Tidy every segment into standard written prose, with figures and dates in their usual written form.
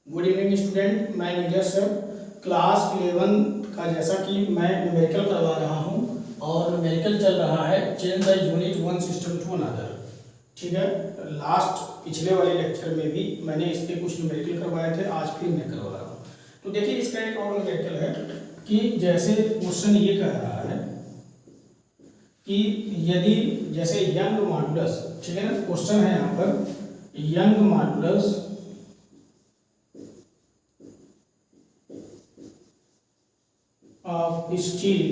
Good evening student, मैं Neeraj sir class 11 का जैसा कि मैं न्यूमेरिकल करवा रहा हूं और न्यूमेरिकल चल रहा है change the unit one system to another. ठीक है, लास्ट पिछले वाले लेक्चर में भी मैंने इसके कुछ न्यूमेरिकल करवाए थे, आज फिर मैं करवा रहा हूँ। तो देखिए इसका एक और न्यूमेरिकल है कि जैसे क्वेश्चन ये कह रहा है कि यदि जैसे यंग मॉडुलस, ठीक है ना, क्वेश्चन है यहाँ पर young modulus of steel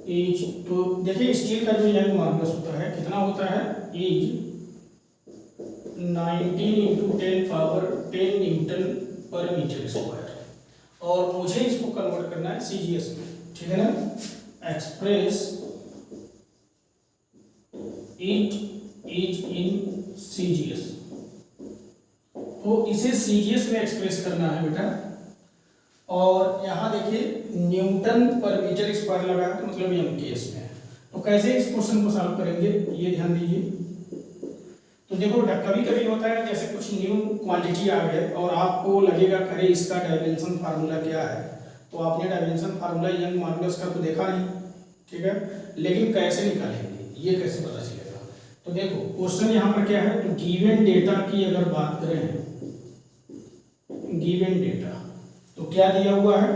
is, तो देखिए स्टील का जो यंग मॉडुलस होता है कितना होता है, इज 19 × 10⁻10 न्यूटन पर मीटर स्क्वायर। और मुझे इसको कन्वर्ट करना है सीजीएस में, ठीक है ना, express it is in CGS. तो इसे सीजीएस में एक्सप्रेस करना है बेटा। और यहाँ देखिए न्यूटन पर मीटर स्क्वायर लगा है तो मतलब एमकेएस में है। तो कैसे इस क्वेश्चन को सॉल्व करेंगे ये ध्यान दीजिए। तो देखो बेटा कभी कभी होता है जैसे कुछ न्यू क्वांटिटी आ गए और आपको लगेगा करे इसका डायमेंशन फार्मूला क्या है, तो आपने डायमेंशन फार्मूला यंग मॉडुलस का तो देखा नहीं, ठीक है, लेकिन कैसे निकालेंगे ये कैसे पता चलेगा। तो देखो क्वेश्चन यहाँ पर क्या है, तो गिवन डेटा की अगर बात करें, गिवन डेटा तो क्या दिया हुआ है,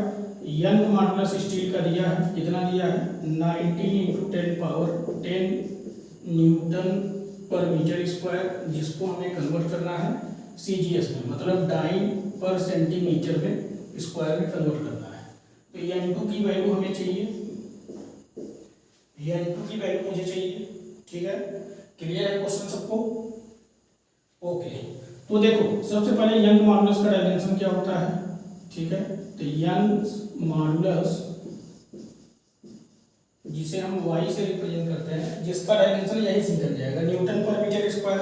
यंग मॉडुलस स्टील का दिया है, कितना दिया है 19 × 10⁻10 न्यूटन पर मीटर स्क्वायर, जिसको हमें कन्वर्ट करना है सीजीएस में, मतलब डाइन पर सेंटीमीटर में स्क्वायर में कन्वर्ट करना है। तो n2 की वैल्यू हमें चाहिए, n2 की वैल्यू मुझे चाहिए, ठीक है। क्लियर है क्वेश्चन सबको? ओके, तो देखो सबसे पहले यंग मॉडुलस का डायमेंशन क्या होता है, ठीक है। तो यंग मॉडुलस जिसे हम y से रिप्रेजेंट करते हैं, जिसका डायमेंशन यही से निकल जाएगा न्यूटन पर मीटर स्क्वायर।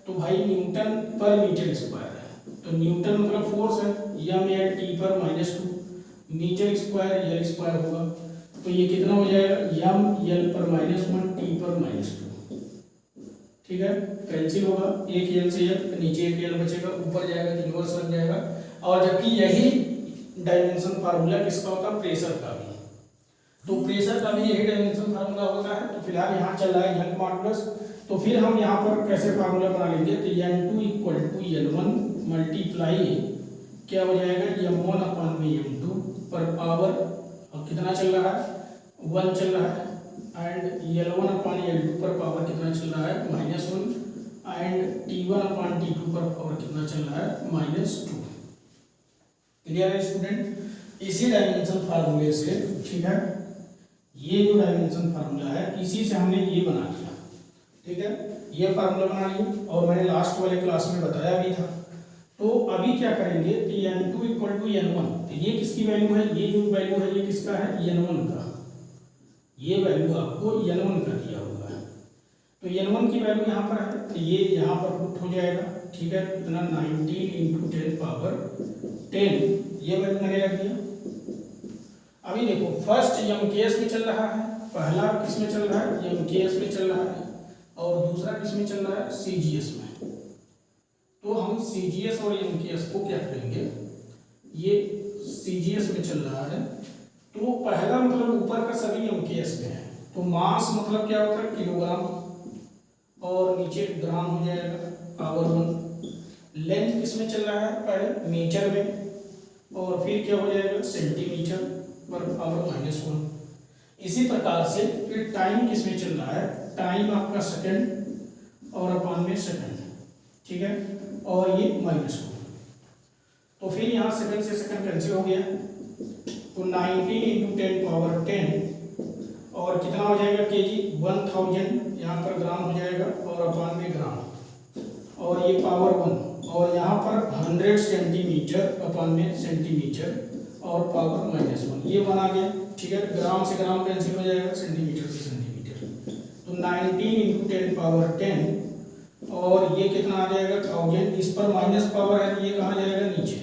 तो भाई न्यूटन पर मीटर स्क्वायर है तो न्यूटन मतलब फोर्स है, m T पर -2 मीटर स्क्वायर l स्क्वायर होगा। तो ये कितना हो जाएगा, m l पर -1 T पर -2, ठीक है, कैंसिल होगा, एक l से l नीचे एक l बचेगा, ऊपर जाएगा तो इनवर्स लग जाएगा। और जबकि यही डायमेंशन फार्मूला किसका होता है, प्रेशर का भी, तो प्रेशर का भी यही डायमेंशन फार्मूला होता है। तो फिलहाल यहाँ चल रहा है यंग मॉडुलस, तो फिर हम यहाँ पर कैसे फार्मूला बना लेंगे, तो n2 = n1 मल्टीप्लाई क्या हो जाएगा, m1/m2 पर पावर, और कितना चल रहा है 1 चल रहा है, एंड l1/l2 पर पावर कितना चल रहा है -1, एंड t1/t2 पर पावर कितना चल रहा है -2। क्लियर है स्टूडेंट? इसी डायमेंशन फार्मूले से, ठीक है, ये जो डायमेंशन फार्मूला है इसी से हमने ये बना लिया, ठीक है, ये फार्मूला बना लिया और मैंने लास्ट वाले क्लास में बताया भी था। तो अभी क्या करेंगे, तो n2 = n1, तो ये किसकी वैल्यू है, ये जो वैल्यू है ये किसका है, n1 का, ये वैल्यू आपको n1 का दिया हुआ है। तो n1 की वैल्यू यहाँ पर है, तो ये यहाँ पर पुट हो जाएगा, ठीक है, इतना 19 × 10⁻10 ये वैल्यू मैंने रख दिया। अभी देखो फर्स्ट एमकेएस में चल रहा है, पहला किस में चल रहा है, एमकेएस में चल रहा है, और दूसरा किस में चल रहा है, सीजीएस में। तो हम सीजीएस और एमकेएस को क्या करेंगे, ये सीजीएस में चल रहा है तो पहला मतलब ऊपर का सभी एमकेएस में है, तो मास मतलब क्या होता है किलोग्राम, और नीचे ग्राम हो जाएगा पावर 1। लेंथ किस में चल रहा है, पहले मीटर में, और फिर क्या हो जाएगा सेंटीमीटर पर पावर -1। इसी प्रकार से फिर टाइम किस में चल रहा है, टाइम आपका सेकंड और अपॉन में सेकंड, ठीक है, और ये -1। तो फिर यहाँ सेकंड से सेकंड कैंसिल हो गया, तो 19 × 10⁻10 और कितना हो जाएगा केजी 1000, यहाँ पर ग्राम हो जाएगा और अपॉन में ग्राम, और ये पावर 1, और यहाँ पर 100 सेंटीमीटर अपॉन में सेंटीमीटर और पावर -1, ये बना गया, ठीक है। ग्राम से ग्राम कैंसिल हो जाएगा, सेंटीमीटर से सेंटीमीटर, तो 19 × 10⁻10 और ये कितना आ जाएगा 1000, इस पर माइनस पावर है तो ये कहाँ जाएगा नीचे,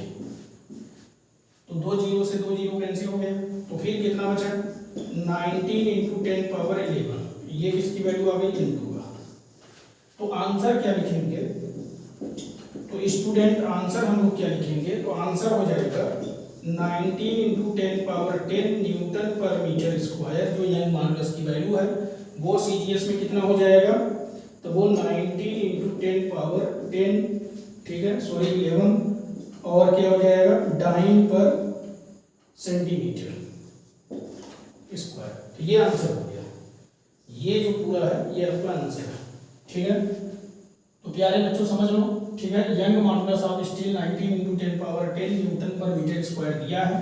तो 2 0 से 2 0 कैंसिल हो गया। तो फिर कितना बचा 19 × 10⁻11, ये किसकी वैल्यू आ गई n2 का। तो आंसर क्या लिखेंगे, तो तो स्टूडेंट आंसर हम लोग क्या लिखेंगे, तो आंसर हो जाएगा 19 इंटू 10 पावर 10 न्यूटन पर मीटर स्क्वायर, जो यंग मॉडुलस की वैल्यू है वो सीजीएस में कितना हो जाएगा, तो वो 19 इंटू 10 पावर 10, ठीक है, सॉरी 11, और क्या हो जाएगा डाइन पर सेंटीमीटर स्क्वायर। तो ये आंसर हो गया, ये जो पूरा है ये आपका आंसर है, ठीक है। तो प्यारे बच्चों समझ लो, ठीक है, young modulus of steel 19 into 10 power 10 Newton पर मीटर स्क्वायर दिया है,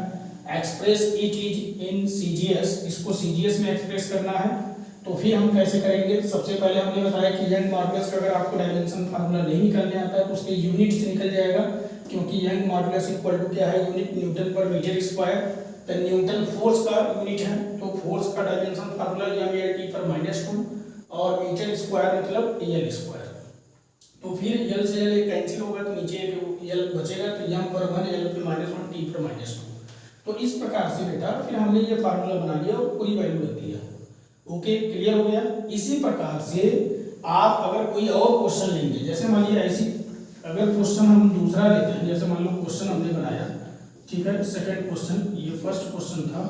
express it is in CGS, इसको सीजीएस में एक्सप्रेस करना है। तो फिर हम कैसे करेंगे, सबसे पहले हमने बताया कि यंग मॉडुलस का अगर आपको डायमेंशन फार्मूला नहीं निकालने आता है तो उसके यूनिट से निकल जाएगा, क्योंकि यंग मॉडुलस इक्वल टू क्या है, यूनिट न्यूटन पर मीटर स्क्वायर। तो न्यूटन फोर्स का यूनिट है, तो फोर्स का डायमेंशन फार्मूला mLT पर -2 और मीटर स्क्वायर मतलब l स्क्वायर। तो फिर l से l कैंसिल होगा तो नीचे l बचेगा, तो m पर 1 l पे -1 t पर -2। तो इस प्रकार से बेटा फिर हमने ये फार्मूला बना लिया और पूरी वैल्यू रख दिया। ओके, क्लियर हो गया। इसी प्रकार से आप अगर कोई और क्वेश्चन लेंगे, जैसे मान लीजिए ऐसी अगर क्वेश्चन हम दूसरा लेते हैं, जैसे मान लो क्वेश्चन हमने बनाया, ठीक है, सेकंड क्वेश्चन, ये फर्स्ट क्वेश्चन था,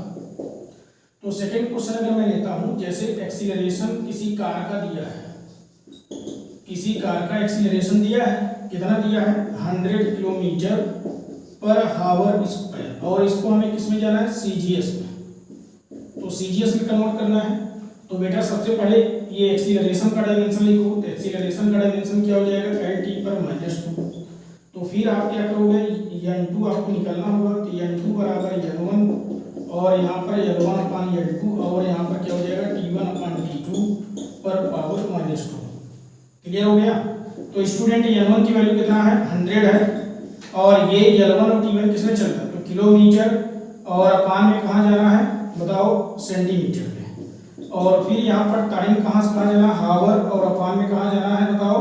तो सेकंड क्वेश्चन अगर मैं लेता हूं, जैसे एक्सीलरेशन किसी कार का दिया है, किसी कार का एक्सीलरेशन दिया है, कितना दिया है 100 किलोमीटर पर हावर स्क्वायर, और इसको हमें किस में जाना है, सीजीएस में। तो सीजीएस में कन्वर्ट करना है, तो बेटा सबसे पहले ये एक्सीलरेशन का डायमेंशन लिखो, तो एक्सीलरेशन का डायमेंशन क्या हो जाएगा l t पर -2। तो फिर आप क्या करोगे, n2 आपको निकालना होगा, तो n2 बराबर n1 और यहाँ पर l1/l2 और यहाँ पर क्या हो जाएगा t1/t2 पर पावर -2। क्लियर हो गया। तो स्टूडेंट n1 की वैल्यू कितना है 100 है, और ये l1 और t1 किसमें चल रहा है, तो किलोमीटर, और अपान में कहाँ जाना है बताओ, सेंटीमीटर में। और फिर यहाँ पर टाइम कहाँ से कहाँ जाना, हावर, और अपान में कहाँ जाना है बताओ,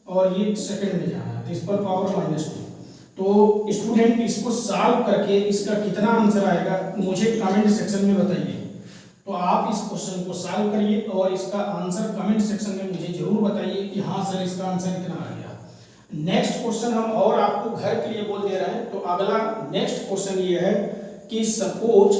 और ये सेकंड में जाना है, तो इस पर पावर -2। तो स्टूडेंट इसको सॉल्व करके इसका कितना आंसर आएगा मुझे कमेंट सेक्शन में बताइए। तो आप इस क्वेश्चन को सॉल्व करिए और इसका आंसर कमेंट सेक्शन में मुझे जरूर बताइए कि हाँ सर इसका आंसर कितना आ गया। नेक्स्ट क्वेश्चन हम और आपको घर के लिए बोल दे रहे हैं। तो अगला नेक्स्ट क्वेश्चन ये है कि सपोज,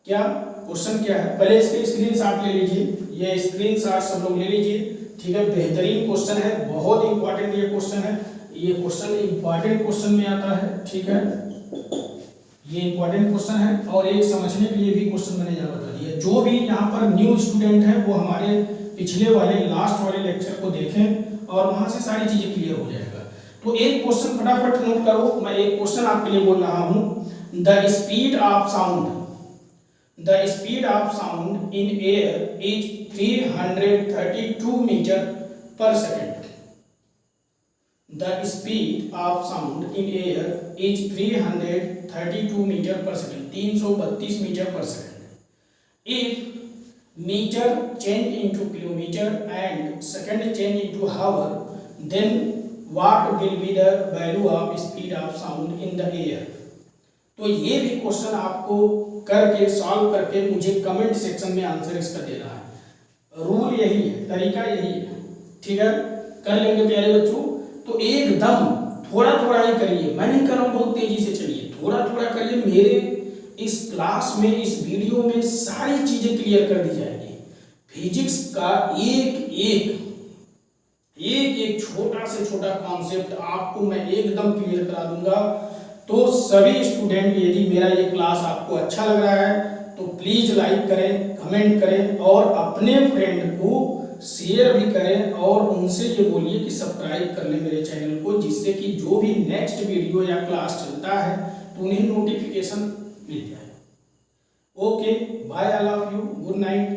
क्या क्वेश्चन क्या है, पहले इसके स्क्रीनशॉट ले लीजिए, ये स्क्रीनशॉट सब लोग ले लीजिए, ठीक है। बेहतरीन क्वेश्चन है, बहुत इंपॉर्टेंट ये क्वेश्चन है, ये क्वेश्चन इंपॉर्टेंट क्वेश्चन में आता है, ठीक है, ये इंपॉर्टेंट क्वेश्चन है और एक समझने के लिए भी क्वेश्चन मैंने यहाँ बता दिया। जो भी यहाँ पर न्यू स्टूडेंट है वो हमारे पिछले वाले लास्ट वाले लेक्चर को देखें और वहां से सारी चीजें क्लियर हो जाएगा। तो एक क्वेश्चन फटाफट नोट करो, मैं एक क्वेश्चन आपके लिए बोल रहा हूँ। The speed of sound in air is 332 metre per second. The speed of sound in air is 332 meter per second, 332 metre पर second. If meter change into kilometer and second change into hour, then what will be the value of speed of sound in the air? तो ये भी question आपको करके solve करके मुझे comment section में answer इसका देना है। रूल यही है, तरीका यही है, ठीक है, कर लेंगे प्यारे बच्चों। तो एकदम थोड़ा थोड़ा ही करिए, मैं नहीं कर रहा हूं बहुत तेजी से, चलिए थोड़ा थोड़ा करिए। मेरे इस क्लास में, इस वीडियो में सारी चीजें क्लियर कर दी जाएगी। फिजिक्स का एक छोटा से छोटा कॉन्सेप्ट आपको मैं एकदम क्लियर करा दूंगा। तो सभी स्टूडेंट, यदि मेरा ये क्लास आपको अच्छा लग रहा है तो प्लीज लाइक करें, कमेंट करें और अपने फ्रेंड को शेयर भी करें और उनसे ये बोलिए कि सब्सक्राइब कर लें मेरे चैनल को, जिससे कि जो भी नेक्स्ट वीडियो या क्लास चलता है तो उन्हें नोटिफिकेशन मिल जाए। Okay, bye, I love you, good night.